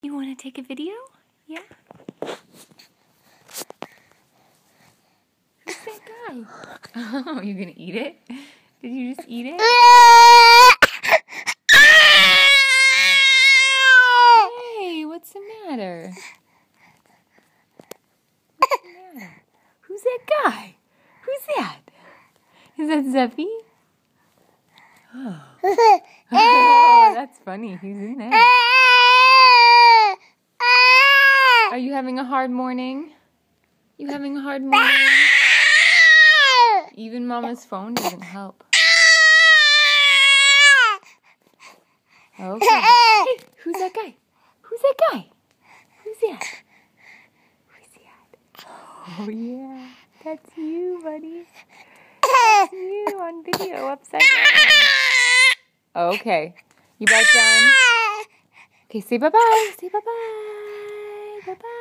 You want to take a video? Yeah? Who's that guy? Oh, you're going to eat it? Did you just eat it? Hey, what's the matter? What's the matter? Who's that guy? Who's that? Is that Zeffy? Oh. Oh, that's funny. He's in there. Are you having a hard morning? You having a hard morning? Even Mama's phone doesn't help. Okay. Hey, who's that guy? Who's that guy? Who's that? Who's that? Oh, yeah. That's you, buddy. That's you on video upside down. Okay. You about done? Okay, say bye-bye. Say bye-bye. Bye-bye.